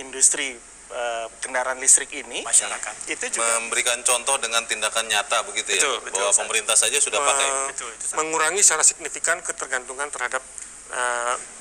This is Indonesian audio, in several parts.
industri kendaraan listrik ini, masyarakat itu juga memberikan contoh dengan tindakan nyata begitu ya, betul, bahwa pemerintah saja sudah pakai. Mengurangi secara signifikan ketergantungan terhadap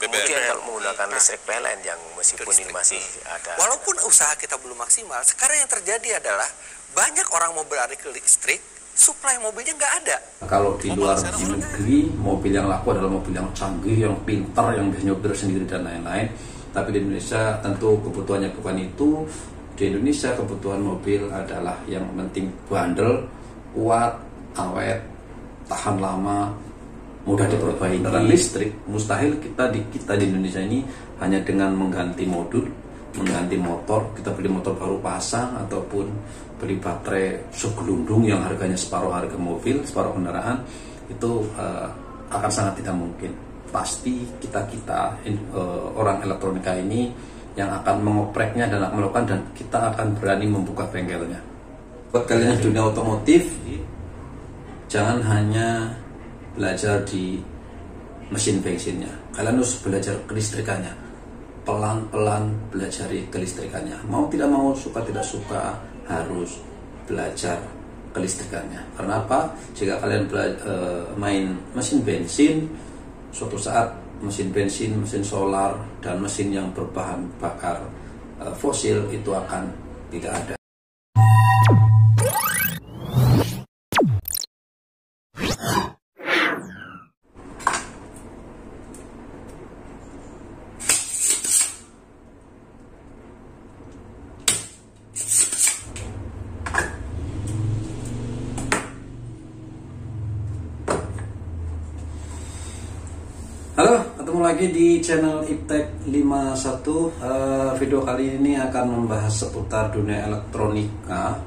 mungkin kalau menggunakan listrik PLN yang meskipun ini masih ada. Walaupun usaha kita belum maksimal, sekarang yang terjadi adalah banyak orang mau beralih ke listrik, suplai mobilnya nggak ada. Kalau di luar negeri, mobil yang laku adalah mobil yang canggih, yang pintar, yang bisa nyopir sendiri dan lain-lain. Tapi di Indonesia tentu kebutuhannya bukan itu. Di Indonesia kebutuhan mobil adalah yang penting bandel, kuat, awet, tahan lama, mudah diperbaiki. Kendaraan listrik mustahil kita di Indonesia ini hanya dengan mengganti modul, mengganti motor, kita beli motor baru pasang ataupun beli baterai segelundung yang harganya separuh harga mobil, separuh kendaraan, itu akan sangat tidak mungkin. Pasti kita orang elektronika ini yang akan mengopreknya dan akan melakukan, dan kita akan berani membuka bengkelnya. Buat kalian di dunia otomotif, jangan hanya belajar di mesin bensinnya, kalian harus belajar kelistrikannya. Pelan-pelan belajar kelistrikannya. Mau tidak mau, suka tidak suka, harus belajar kelistrikannya. Karena apa? Jika kalian main mesin bensin, suatu saat mesin bensin, mesin solar, dan mesin yang berbahan bakar fosil itu akan tidak ada. Halo, ketemu lagi di channel Iptek 51. Video kali ini akan membahas seputar dunia elektronika,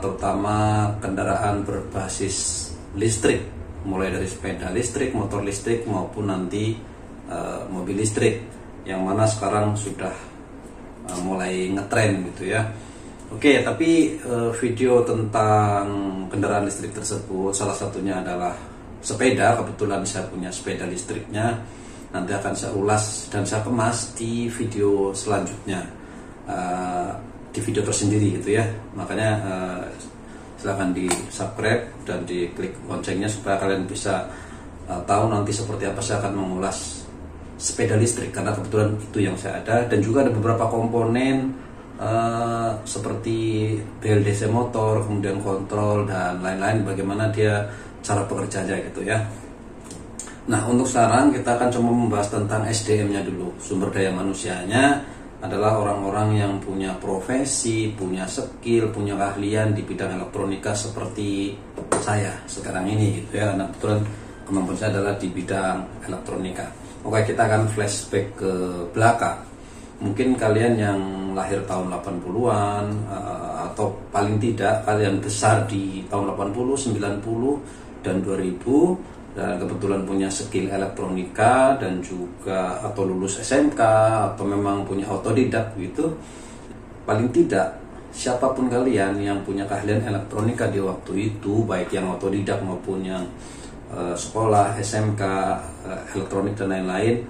terutama kendaraan berbasis listrik, mulai dari sepeda listrik, motor listrik, maupun nanti mobil listrik, yang mana sekarang sudah mulai ngetren gitu ya. Oke, tapi video tentang kendaraan listrik tersebut salah satunya adalah sepeda. Kebetulan saya punya sepeda listriknya, nanti akan saya ulas dan saya kemas di video selanjutnya, di video tersendiri gitu ya. Makanya silahkan di subscribe dan diklik loncengnya supaya kalian bisa tahu nanti seperti apa saya akan mengulas sepeda listrik, karena kebetulan itu yang saya ada. Dan juga ada beberapa komponen seperti BLDC motor, kemudian kontrol dan lain-lain, bagaimana dia cara pekerjaannya gitu ya. Nah, untuk sekarang kita akan coba membahas tentang SDM-nya dulu. Sumber daya manusianya adalah orang-orang yang punya profesi, punya skill, punya keahlian di bidang elektronika seperti saya sekarang ini gitu ya. Nah, kebetulan kemampuan saya adalah di bidang elektronika. Oke, kita akan flashback ke belakang. Mungkin kalian yang lahir tahun 80-an atau paling tidak kalian besar di tahun 80, 90 dan 2000, dan kebetulan punya skill elektronika dan juga atau lulus SMK atau memang punya otodidak gitu. Paling tidak siapapun kalian yang punya keahlian elektronika di waktu itu, baik yang otodidak maupun yang sekolah SMK elektronik dan lain-lain,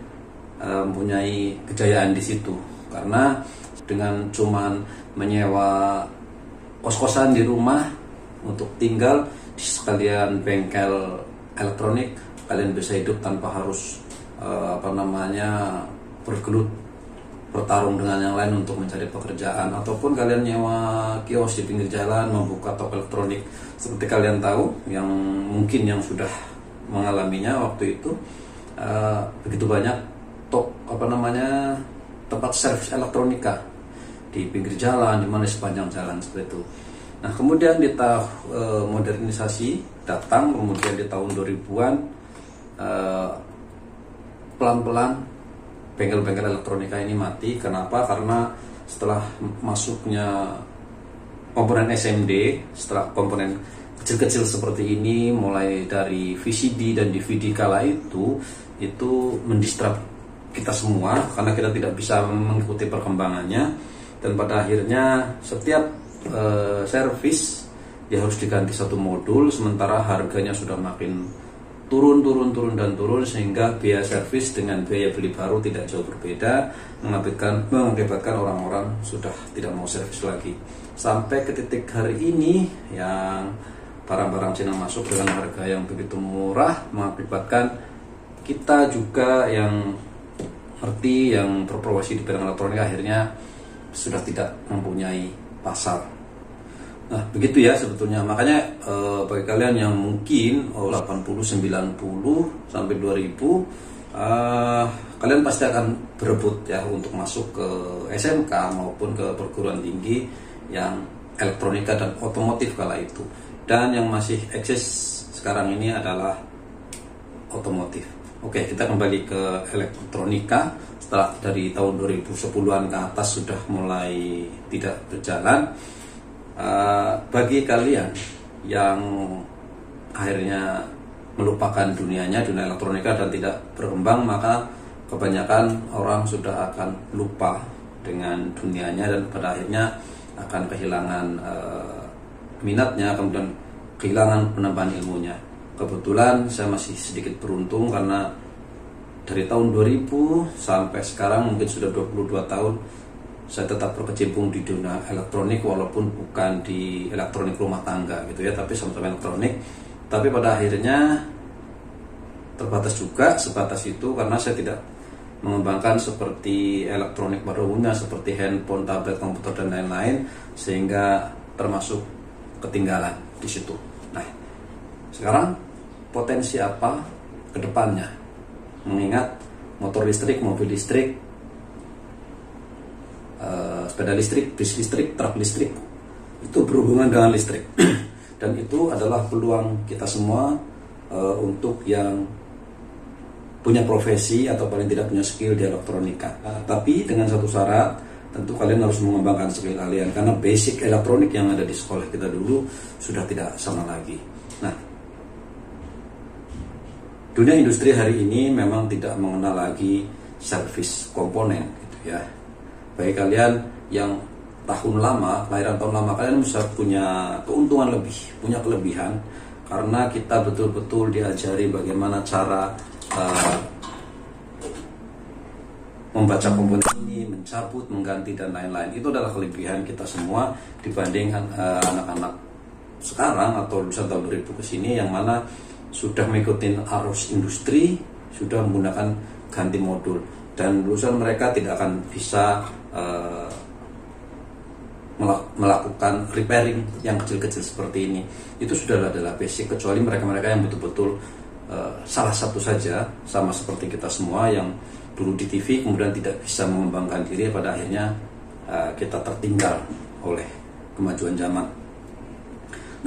mempunyai kejayaan di situ. Karena dengan cuman menyewa kos-kosan di rumah untuk tinggal di sekalian bengkel elektronik, kalian bisa hidup tanpa harus bergelut bertarung dengan yang lain untuk mencari pekerjaan. Ataupun kalian nyewa kios di pinggir jalan, membuka toko elektronik. Seperti kalian tahu, yang mungkin yang sudah mengalaminya waktu itu, begitu banyak tempat servis elektronika di pinggir jalan, di mana sepanjang jalan seperti itu. Nah, kemudian di tahun modernisasi datang, kemudian di tahun 2000-an pelan-pelan bengkel-bengkel elektronika ini mati. Kenapa? Karena setelah masuknya komponen SMD, setelah komponen kecil-kecil seperti ini, mulai dari VCD dan DVD kala itu mendistrap kita semua, karena kita tidak bisa mengikuti perkembangannya. Dan pada akhirnya setiap servis dia harus diganti satu modul, sementara harganya sudah makin turun sehingga biaya servis dengan biaya beli baru tidak jauh berbeda, mengakibatkan orang-orang sudah tidak mau servis lagi. Sampai ke titik hari ini yang barang-barang Cina masuk dengan harga yang begitu murah, mengakibatkan kita juga yang ngerti, yang berprofesi di bidang elektronik akhirnya sudah tidak mempunyai pasar. Nah, begitu ya sebetulnya. Makanya bagi kalian yang mungkin 80, 90 sampai 2000, kalian pasti akan berebut ya untuk masuk ke SMK maupun ke perguruan tinggi yang elektronika dan otomotif kala itu. Dan yang masih eksis sekarang ini adalah otomotif. Oke, kita kembali ke elektronika. Setelah dari tahun 2010-an ke atas sudah mulai tidak berjalan. Bagi kalian yang akhirnya melupakan dunia elektronika dan tidak berkembang, maka kebanyakan orang sudah akan lupa dengan dunianya dan pada akhirnya akan kehilangan minatnya, kemudian kehilangan penambahan ilmunya. Kebetulan saya masih sedikit beruntung karena dari tahun 2000 sampai sekarang mungkin sudah 22 tahun saya tetap berkecimpung di dunia elektronik, walaupun bukan di elektronik rumah tangga gitu ya, tapi sama-sama elektronik. Tapi pada akhirnya terbatas juga sebatas itu karena saya tidak mengembangkan seperti elektronik pada umumnya seperti handphone, tablet, komputer dan lain-lain, sehingga termasuk ketinggalan di situ. Nah, sekarang potensi apa ke depannya? Mengingat motor listrik, mobil listrik, sepeda listrik, bis listrik, truk listrik itu berhubungan dengan listrik dan itu adalah peluang kita semua untuk yang punya profesi atau paling tidak punya skill di elektronika. Tapi dengan satu syarat, tentu kalian harus mengembangkan skill kalian karena basic elektronik yang ada di sekolah kita dulu sudah tidak sama lagi. Nah, dunia industri hari ini memang tidak mengenal lagi servis komponen gitu ya. Bagi kalian yang tahun lama, kelahiran tahun lama, kalian bisa punya keuntungan lebih, punya kelebihan karena kita betul-betul diajari bagaimana cara membaca komponen ini, mencabut, mengganti dan lain-lain. Itu adalah kelebihan kita semua dibanding anak-anak sekarang atau lulusan tahun 2000 ke sini yang mana sudah mengikuti arus industri, sudah menggunakan ganti modul, dan lulusan mereka tidak akan bisa melakukan repairing yang kecil-kecil seperti ini. Itu sudah adalah basic, kecuali mereka-mereka yang betul-betul salah satu saja, sama seperti kita semua yang dulu di TV kemudian tidak bisa mengembangkan diri, pada akhirnya kita tertinggal oleh kemajuan zaman.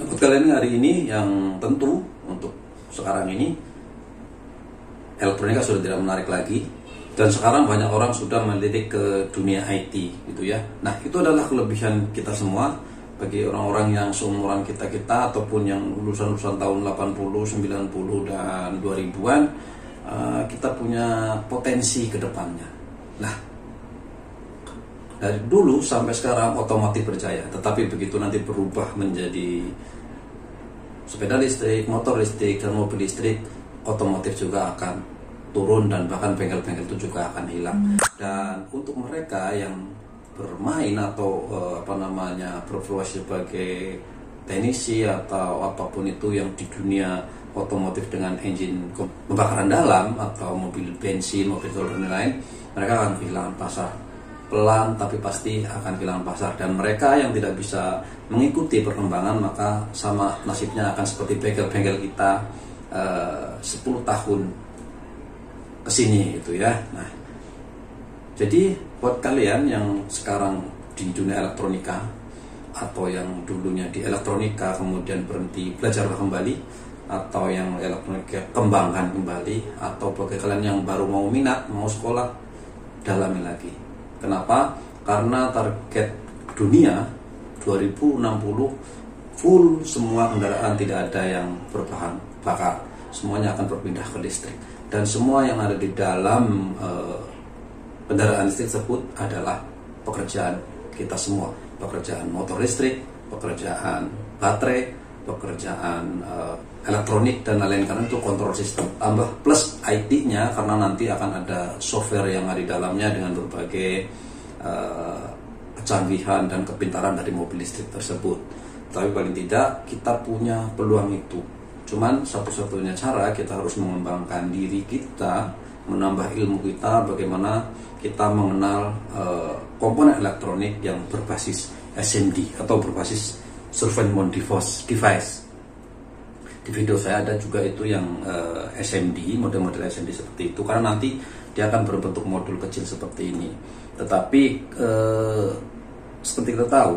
Nah, buat kalian hari ini yang tentu untuk sekarang ini elektronika sudah tidak menarik lagi, dan sekarang banyak orang sudah melirik ke dunia IT gitu ya. Nah, itu adalah kelebihan kita semua. Bagi orang-orang yang seumuran kita ataupun yang lulusan-lulusan tahun 80, 90 dan 2000-an, kita punya potensi ke depannya. Nah, dari dulu sampai sekarang otomotif berjaya, tetapi begitu nanti berubah menjadi sepeda listrik, motor listrik, dan mobil listrik, otomotif juga akan turun dan bahkan bengkel-bengkel itu juga akan hilang. Dan untuk mereka yang bermain atau berprofesi sebagai teknisi atau apapun itu yang di dunia otomotif dengan engine pembakaran dalam atau mobil bensin, mobil dan lain-lain, mereka akan kehilangan pasar. Pelan tapi pasti akan kehilangan pasar, dan mereka yang tidak bisa mengikuti perkembangan maka sama nasibnya akan seperti bengkel-bengkel kita 10 tahun kesini gitu ya. Nah, jadi buat kalian yang sekarang di dunia elektronika atau yang dulunya di elektronika kemudian berhenti belajar kembali, atau yang elektronika kembangkan kembali, atau bagi kalian yang baru mau minat, mau sekolah, dalami lagi. Kenapa? Karena target dunia 2060 full semua kendaraan tidak ada yang berbahan bakar, semuanya akan berpindah ke listrik, dan semua yang ada di dalam kendaraan listrik tersebut adalah pekerjaan kita semua, pekerjaan motor listrik, pekerjaan baterai, pekerjaan elektronik dan lain-lain, karena itu kontrol sistem tambah plus IT-nya, karena nanti akan ada software yang ada di dalamnya dengan berbagai kecanggihan dan kepintaran dari mobil listrik tersebut. Tapi paling tidak kita punya peluang itu. Cuman satu-satunya cara kita harus mengembangkan diri kita, menambah ilmu kita, bagaimana kita mengenal komponen elektronik yang berbasis SMD atau berbasis Servant Mount Device. Di video saya ada juga itu yang SMD, model-model SMD seperti itu, karena nanti dia akan berbentuk modul kecil seperti ini. Tetapi seperti kita tahu,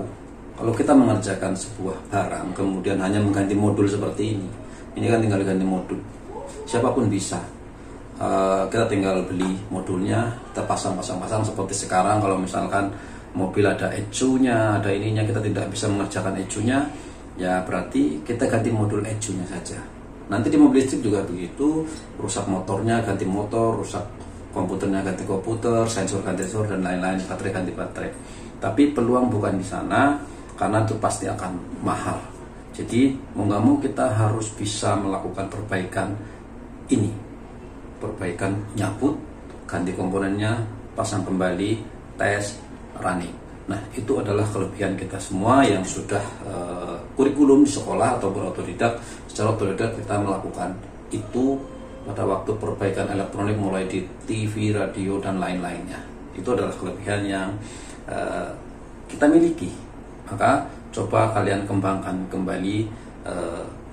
kalau kita mengerjakan sebuah barang kemudian hanya mengganti modul seperti ini kan tinggal ganti modul, siapapun bisa. Kita tinggal beli modulnya, kita pasang seperti sekarang. Kalau misalkan mobil ada ECU-nya, ada ininya, kita tidak bisa mengerjakan ECU-nya, ya berarti kita ganti modul ECU-nya saja. Nanti di mobil listrik juga begitu, rusak motornya ganti motor, rusak komputernya ganti komputer, sensor ganti sensor, dan lain-lain, baterai ganti baterai. Tapi peluang bukan di sana, karena itu pasti akan mahal. Jadi mau nggak mau kita harus bisa melakukan perbaikan ini, perbaikan nyabut, ganti komponennya, pasang kembali, tes, running. Nah, itu adalah kelebihan kita semua yang sudah kurikulum di sekolah ataupun otodidak. Secara otodidak kita melakukan itu pada waktu perbaikan elektronik, mulai di TV, radio, dan lain-lainnya. Itu adalah kelebihan yang kita miliki. Maka coba kalian kembangkan kembali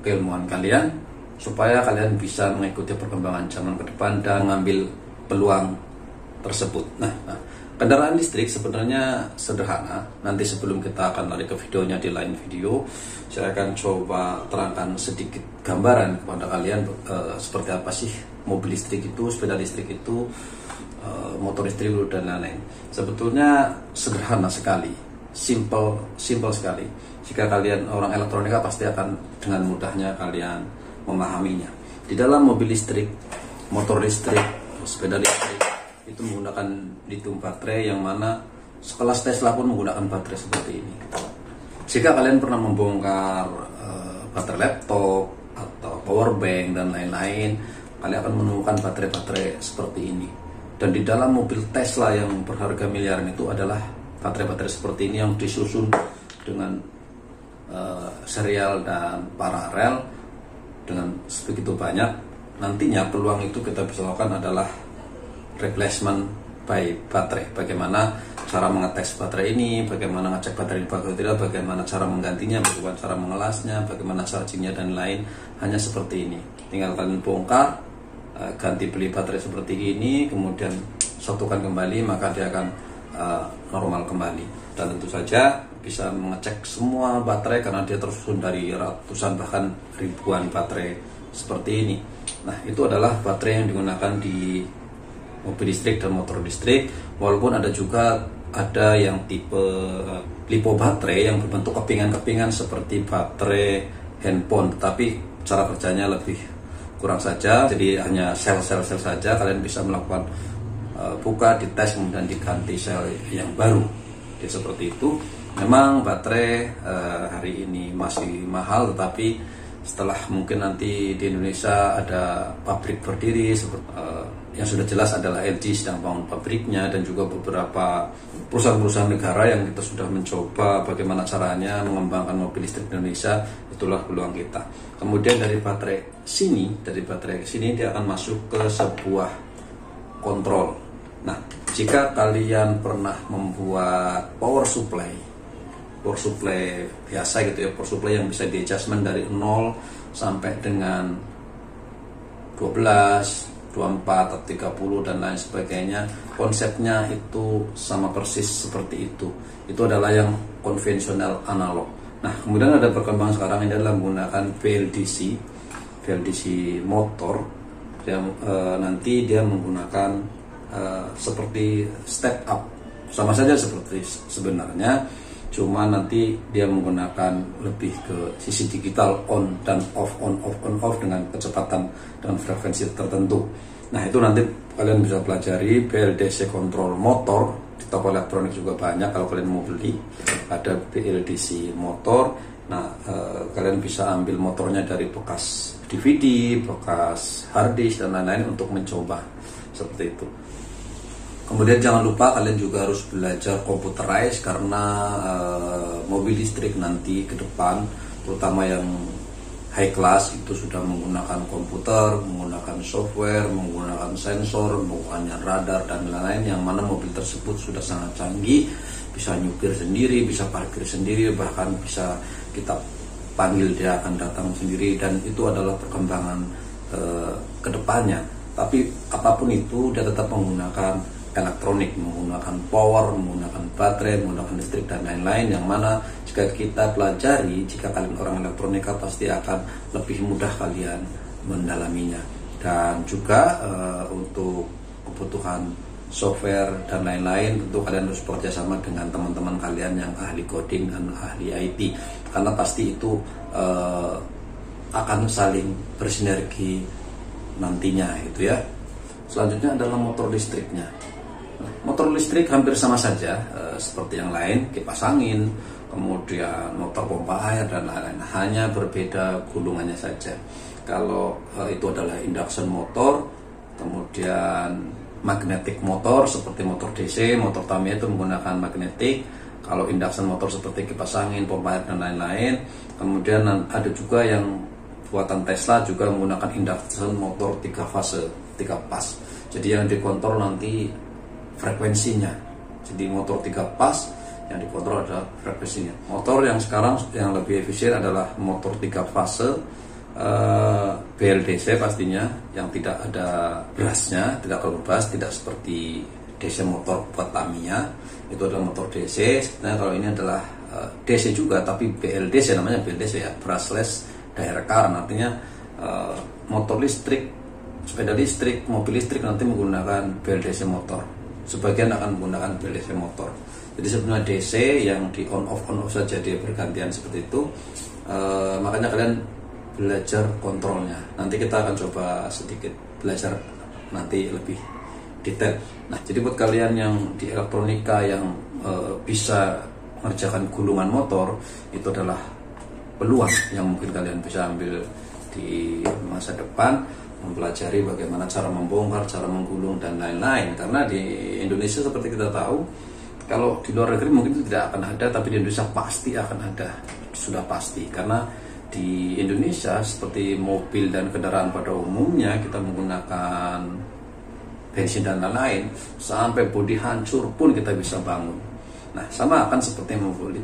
keilmuan kalian, supaya kalian bisa mengikuti perkembangan zaman ke depan dan mengambil peluang tersebut. Nah, kendaraan listrik sebenarnya sederhana. Nanti sebelum kita akan lari ke videonya di lain video, saya akan coba terangkan sedikit gambaran kepada kalian seperti apa sih mobil listrik itu, sepeda listrik itu, motor listrik dan lain-lain. Sebetulnya sederhana sekali, simple sekali. Jika kalian orang elektronika pasti akan dengan mudahnya kalian memahaminya. Di dalam mobil listrik, motor listrik, sepeda listrik itu menggunakan lithium baterai, yang mana sekelas Tesla pun menggunakan baterai seperti ini. Jika kalian pernah membongkar baterai laptop atau power bank dan lain-lain, kalian akan menemukan baterai-baterai seperti ini. Dan di dalam mobil Tesla yang berharga miliaran itu adalah baterai-baterai seperti ini yang disusun dengan serial dan paralel dengan sebegitu banyak. Nantinya peluang itu kita bisa lakukan adalah replacement by baterai. Bagaimana cara mengetes baterai ini, bagaimana ngecek baterai ini bagus atau tidak, bagaimana cara menggantinya, bagaimana cara mengelasnya, bagaimana chargingnya dan lain. Hanya seperti ini. Tinggal kalian bongkar, ganti beli baterai seperti ini, kemudian satukan kembali, maka dia akan normal kembali. Dan tentu saja bisa mengecek semua baterai karena dia tersusun dari ratusan bahkan ribuan baterai seperti ini. Nah, itu adalah baterai yang digunakan di mobil listrik dan motor listrik. Walaupun ada yang tipe lipo baterai yang berbentuk kepingan-kepingan seperti baterai handphone, tetapi cara kerjanya lebih kurang saja. Jadi hanya sel-sel saja. Kalian bisa melakukan buka, dites, kemudian diganti sel yang baru. Jadi seperti itu. Memang baterai hari ini masih mahal, tetapi setelah mungkin nanti di Indonesia ada pabrik berdiri, yang sudah jelas adalah LG sedang bangun pabriknya, dan juga beberapa perusahaan-perusahaan negara yang kita sudah mencoba bagaimana caranya mengembangkan mobil listrik di Indonesia. Itulah peluang kita. Kemudian dari baterai ke sini dia akan masuk ke sebuah kontrol. Nah, jika kalian pernah membuat power supply biasa gitu ya, power supply yang bisa di adjustment dari 0 sampai dengan 12, 24, 30 dan lain sebagainya, konsepnya itu sama persis seperti itu. Itu adalah yang konvensional analog. Nah, kemudian ada perkembangan sekarang ini adalah menggunakan VLDC motor yang nanti dia menggunakan seperti step up, sama saja seperti sebenarnya, cuma nanti dia menggunakan lebih ke sisi digital, on dan off dengan kecepatan dan frekuensi tertentu. Nah, itu nanti kalian bisa pelajari VLDC control motor di toko elektronik juga banyak kalau kalian mau beli, ada BLDC motor. Nah, kalian bisa ambil motornya dari bekas DVD, bekas harddisk dan lain-lain untuk mencoba seperti itu. Kemudian jangan lupa kalian juga harus belajar computerize karena mobil listrik nanti ke depan, terutama yang high class itu sudah menggunakan komputer, menggunakan software, menggunakan sensor, menggunakan radar dan lain-lain, yang mana mobil tersebut sudah sangat canggih, bisa nyupir sendiri, bisa parkir sendiri, bahkan bisa kita panggil dia akan datang sendiri, dan itu adalah perkembangan ke depannya. Tapi apapun itu dia tetap menggunakan elektronik, menggunakan power, menggunakan baterai, menggunakan listrik dan lain-lain, yang mana jika kita pelajari, jika kalian orang elektronika pasti akan lebih mudah kalian mendalaminya. Dan juga untuk kebutuhan software dan lain-lain tentu kalian harus bekerja sama dengan teman-teman kalian yang ahli coding dan ahli IT, karena pasti itu akan saling bersinergi nantinya itu ya. Selanjutnya adalah motor listriknya. Motor listrik hampir sama saja seperti yang lain, kipas angin, kemudian motor pompa air dan lain-lain, hanya berbeda gulungannya saja. Kalau itu adalah induction motor, kemudian magnetic motor seperti motor DC, motor Tamiya itu menggunakan magnetik. Kalau induction motor seperti kipas angin, pompa air dan lain-lain. Kemudian ada juga yang buatan Tesla juga menggunakan induction motor 3 fase, 3 pas. Jadi yang dikontrol nanti frekuensinya. Jadi motor 3 pas yang dikontrol adalah frekuensinya. Motor yang sekarang yang lebih efisien adalah motor 3 fase BLDC pastinya, yang tidak ada brusnya, tidak kelupas, tidak seperti DC motor buat Tamiya. Itu adalah motor DC. Sebenarnya kalau ini adalah DC juga, tapi BLDC, namanya BLDC ya, brushless direct current. Artinya motor listrik, sepeda listrik, mobil listrik nanti menggunakan BLDC motor. Sebagian akan menggunakan BLDC motor. Jadi sebenarnya DC yang di on off saja, dia bergantian seperti itu. Makanya kalian belajar kontrolnya. Nanti kita akan coba sedikit belajar nanti lebih detail. Nah, jadi buat kalian yang di elektronika yang bisa mengerjakan gulungan motor, itu adalah peluang yang mungkin kalian bisa ambil di masa depan, mempelajari bagaimana cara membongkar, cara menggulung dan lain-lain. Karena di Indonesia seperti kita tahu, kalau di luar negeri mungkin itu tidak akan ada, tapi di Indonesia pasti akan ada, sudah pasti. Karena di Indonesia seperti mobil dan kendaraan pada umumnya kita menggunakan bensin dan lain-lain, sampai bodi hancur pun kita bisa bangun. Nah, sama akan seperti mobil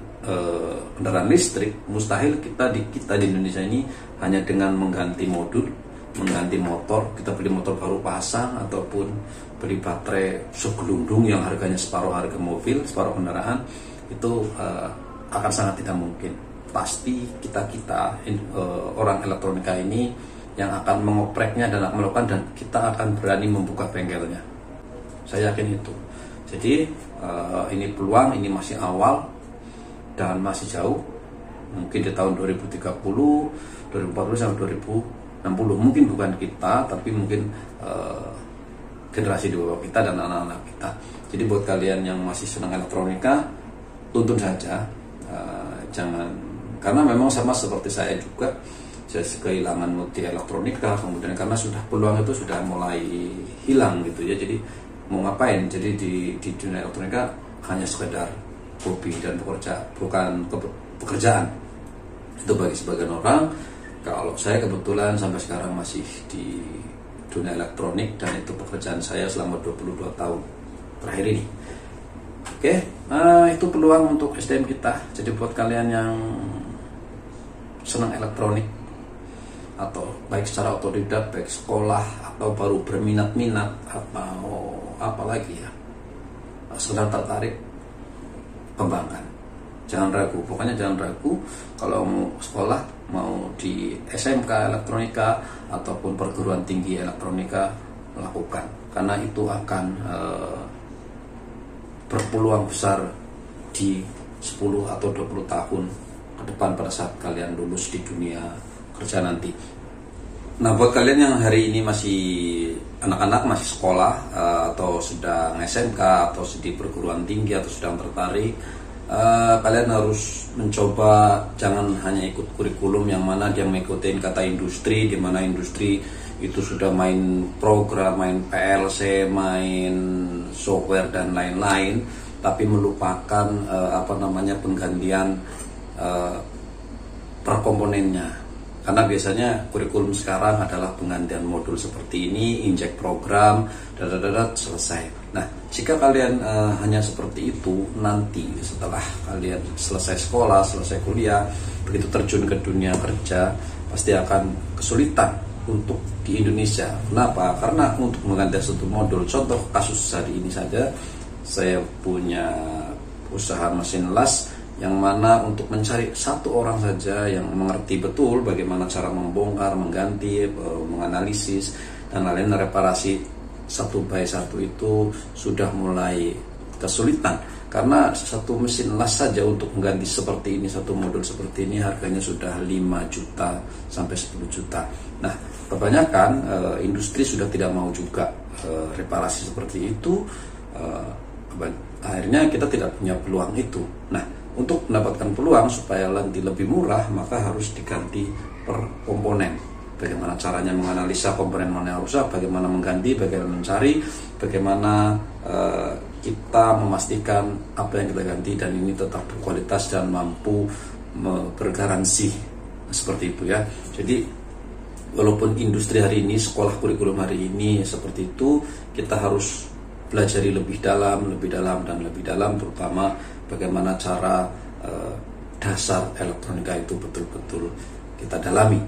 kendaraan listrik, mustahil kita di Indonesia ini hanya dengan mengganti modul, mengganti motor, kita beli motor baru pasang ataupun beli baterai segelundung yang harganya separuh harga mobil, separuh kendaraan, itu akan sangat tidak mungkin. Pasti kita orang elektronika ini yang akan mengopreknya dan melakukan, dan kita akan berani membuka bengkelnya. Saya yakin itu. Jadi ini peluang, ini masih awal dan masih jauh. Mungkin di tahun 2030, 2040 sampai 2060. Mungkin bukan kita, tapi mungkin generasi di bawah kita dan anak-anak kita. Jadi buat kalian yang masih senang elektronika, tuntun saja, jangan, karena memang sama seperti saya juga, saya kehilangan di elektronika, kemudian karena sudah peluang itu sudah mulai hilang gitu ya. Jadi mau ngapain? Jadi di dunia elektronika hanya sekedar hobi dan bukan pekerjaan. Itu bagi sebagian orang. Kalau saya kebetulan sampai sekarang masih di dunia elektronik, dan itu pekerjaan saya selama 22 tahun terakhir ini. Oke, itu peluang untuk SDM kita. Jadi buat kalian yang senang elektronik, atau baik secara otodidak, baik sekolah, atau baru berminat-minat, atau apa lagi ya, sedang tertarik, kembangkan. Jangan ragu, pokoknya jangan ragu. Kalau mau sekolah, mau di SMK elektronika ataupun perguruan tinggi elektronika, lakukan, karena itu akan berpeluang besar di 10 atau 20 tahun ke depan pada saat kalian lulus di dunia kerja nanti. Nah, buat kalian yang hari ini masih anak-anak, masih sekolah, atau sedang SMK, atau di perguruan tinggi, atau sedang tertarik, kalian harus mencoba jangan hanya ikut kurikulum yang mana dia mengikuti kata industri, di mana industri itu sudah main program, main PLC, main software dan lain-lain, tapi melupakan penggantian per komponennya. Karena biasanya kurikulum sekarang adalah penggantian modul seperti ini, injek program, selesai. Nah, jika kalian hanya seperti itu, nanti setelah kalian selesai sekolah, selesai kuliah, begitu terjun ke dunia kerja, pasti akan kesulitan untuk di Indonesia. Kenapa? Karena untuk mengganti satu modul, contoh kasus hari ini saja, saya punya usaha mesin las, yang mana untuk mencari satu orang saja yang mengerti betul bagaimana cara membongkar, mengganti, menganalisis, dan lain-lain reparasi satu by satu itu sudah mulai kesulitan. Karena satu mesin las saja untuk mengganti seperti ini, satu modul seperti ini harganya sudah 5 juta sampai 10 juta. Nah, kebanyakan industri sudah tidak mau juga reparasi seperti itu. Akhirnya kita tidak punya peluang itu. Nah, untuk mendapatkan peluang supaya nanti lebih murah, maka harus diganti per komponen. Bagaimana caranya menganalisa komponen mana yang rusak, bagaimana mengganti, bagaimana mencari, bagaimana kita memastikan apa yang kita ganti dan ini tetap berkualitas dan mampu bergaransi, seperti itu ya. Jadi walaupun industri hari ini, sekolah kurikulum hari ini seperti itu, kita harus pelajari lebih dalam, terutama bagaimana cara dasar elektronika itu betul-betul kita dalami.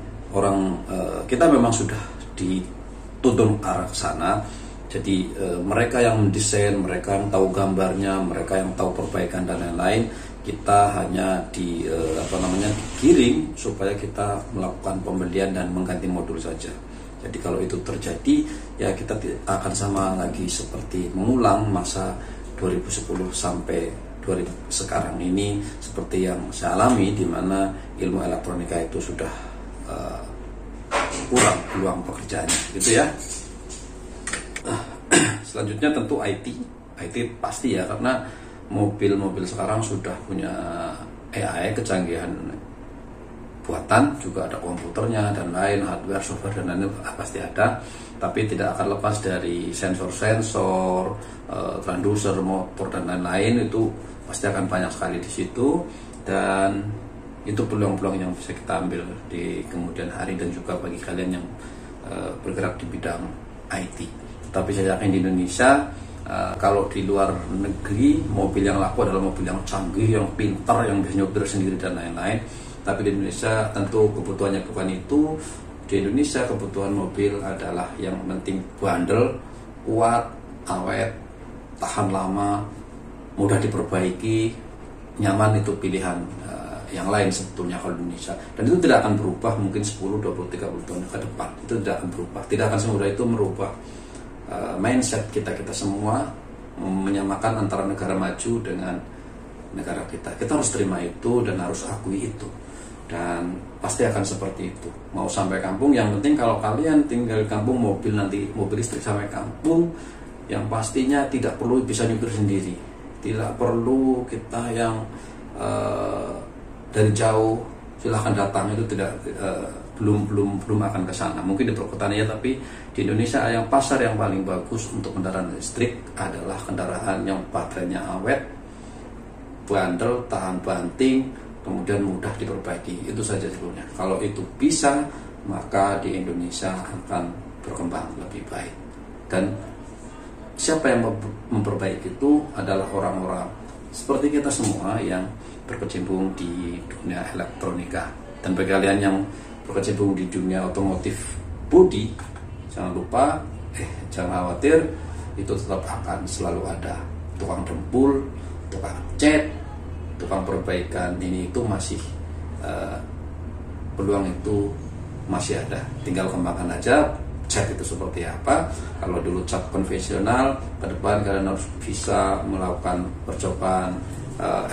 Kita memang sudah dituntun arah ke sana. Jadi mereka yang mendesain, mereka yang tahu gambarnya, mereka yang tahu perbaikan dan lain-lain, kita hanya digiring supaya kita melakukan pembelian dan mengganti modul saja. Jadi kalau itu terjadi, ya kita akan sama lagi seperti mengulang masa 2010 sampai sekarang ini, seperti yang saya alami, di mana ilmu elektronika itu sudah kurang peluang pekerjaannya, gitu ya. Selanjutnya tentu IT pasti ya, karena mobil-mobil sekarang sudah punya AI, kecanggihan buatan, juga ada komputernya dan lain, hardware, software dan lain pasti ada. Tapi tidak akan lepas dari sensor-sensor, transducer, motor dan lain-lain, itu pasti akan banyak sekali di situ, dan itu peluang-peluang yang bisa kita ambil di kemudian hari, dan juga bagi kalian yang bergerak di bidang IT. Tapi saya yakin di Indonesia, kalau di luar negeri mobil yang laku adalah mobil yang canggih, yang pintar, yang bisa nyopir sendiri dan lain-lain. Tapi di Indonesia tentu kebutuhannya bukan itu. Di Indonesia kebutuhan mobil adalah yang penting bandel, kuat, awet, tahan lama, mudah diperbaiki, nyaman. Itu pilihan yang lain sebetulnya kalau di Indonesia. Dan itu tidak akan berubah mungkin 10, 20, 30 tahun ke depan. Itu tidak akan berubah. Tidak akan semudah itu merubah mindset kita semua, menyamakan antara negara maju dengan negara kita. Kita harus terima itu dan harus akui itu. Dan pasti akan seperti itu. Mau sampai kampung, yang penting kalau kalian tinggal di kampung, mobil listrik sampai kampung, yang pastinya tidak perlu bisa nyupir sendiri. Tidak perlu kita yang dari jauh silahkan datang, itu tidak belum akan ke sana. Mungkin di perkotaan ya, tapi di Indonesia yang pasar yang paling bagus untuk kendaraan listrik adalah kendaraan yang baterainya awet, bandel, tahan banting, kemudian mudah diperbaiki. Itu saja sebetulnya. Kalau itu bisa, maka di Indonesia akan berkembang lebih baik. Dan siapa yang memperbaiki itu adalah orang-orang seperti kita semua yang berkecimpung di dunia elektronika. Dan bagi kalian yang berkecimpung di dunia otomotif bodi, jangan lupa, jangan khawatir, itu tetap akan selalu ada tukang dempul, tukang cat, tukang perbaikan. Ini itu masih peluang itu masih ada. Tinggal kembangkan aja cat itu seperti apa. Kalau dulu cat konvensional, ke depan kalian harus bisa melakukan percobaan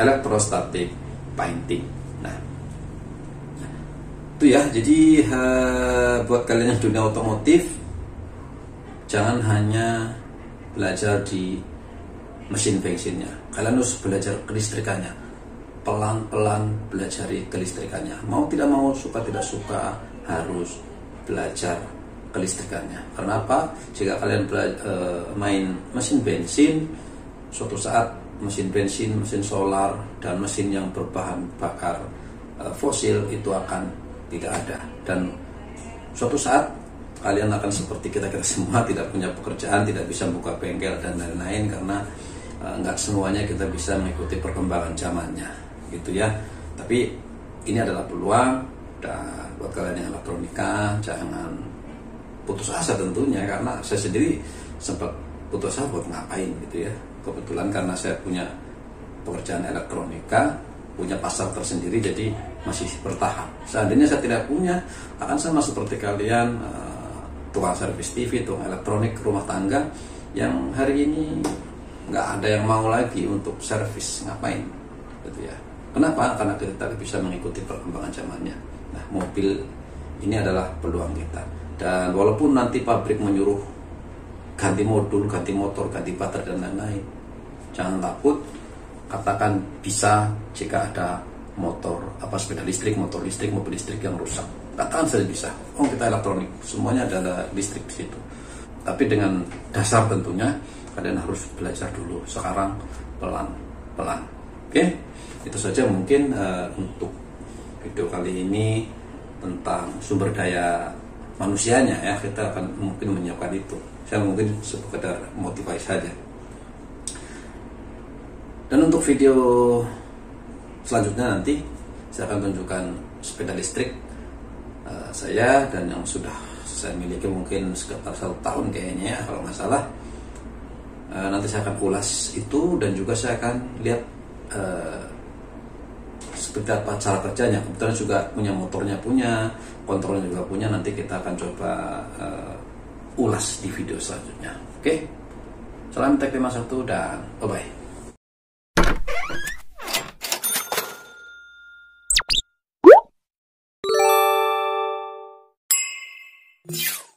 elektrostatik painting. Nah, Itu ya, jadi buat kalian yang dunia otomotif, jangan hanya belajar di mesin bensinnya, kalian harus belajar kelistrikannya. Pelan-pelan belajar kelistrikannya. Mau tidak mau, suka tidak suka, harus belajar kelistrikannya. Karena apa? Jika kalian main mesin bensin, suatu saat mesin bensin, mesin solar, dan mesin yang berbahan bakar fosil itu akan tidak ada, dan suatu saat kalian akan seperti kita semua, tidak punya pekerjaan, tidak bisa buka bengkel dan lain-lain, karena nggak semuanya kita bisa mengikuti perkembangan zamannya gitu ya. Tapi ini adalah peluang, dan buat kalian yang elektronika jangan putus asa tentunya, karena saya sendiri sempat putus asa buat ngapain gitu ya. Kebetulan karena saya punya pekerjaan elektronika, punya pasar tersendiri, jadi masih bertahan. Seandainya saya tidak punya, akan sama seperti kalian, tukang servis TV, tukang elektronik rumah tangga, yang hari ini nggak ada yang mau lagi untuk servis, ngapain gitu ya. Kenapa? Karena kita bisa mengikuti perkembangan zamannya. Nah, mobil ini adalah peluang kita. Dan walaupun nanti pabrik menyuruh ganti modul, ganti motor, ganti baterai dan lain-lain, jangan takut. Katakan bisa jika ada motor sepeda listrik, motor listrik, mobil listrik yang rusak. Katakan saja bisa. Oh, kita elektronik, semuanya ada listrik di situ. Tapi dengan dasar tentunya kalian harus belajar dulu sekarang, pelan-pelan. Oke? Itu saja mungkin untuk video kali ini tentang sumber daya manusianya ya. Kita akan mungkin menyiapkan itu. Saya mungkin sekedar motivasi saja. Dan untuk video selanjutnya nanti saya akan tunjukkan sepeda listrik saya, dan yang sudah saya miliki mungkin sekitar 1 tahun kayaknya ya, kalau nggak salah. Nanti saya akan ulas itu, dan juga saya akan lihat seperti apa cara kerjanya. Kebetulan juga punya motornya, punya kontrolnya juga punya. Nanti kita akan coba ulas di video selanjutnya. Oke, salam TP51 dan bye bye. You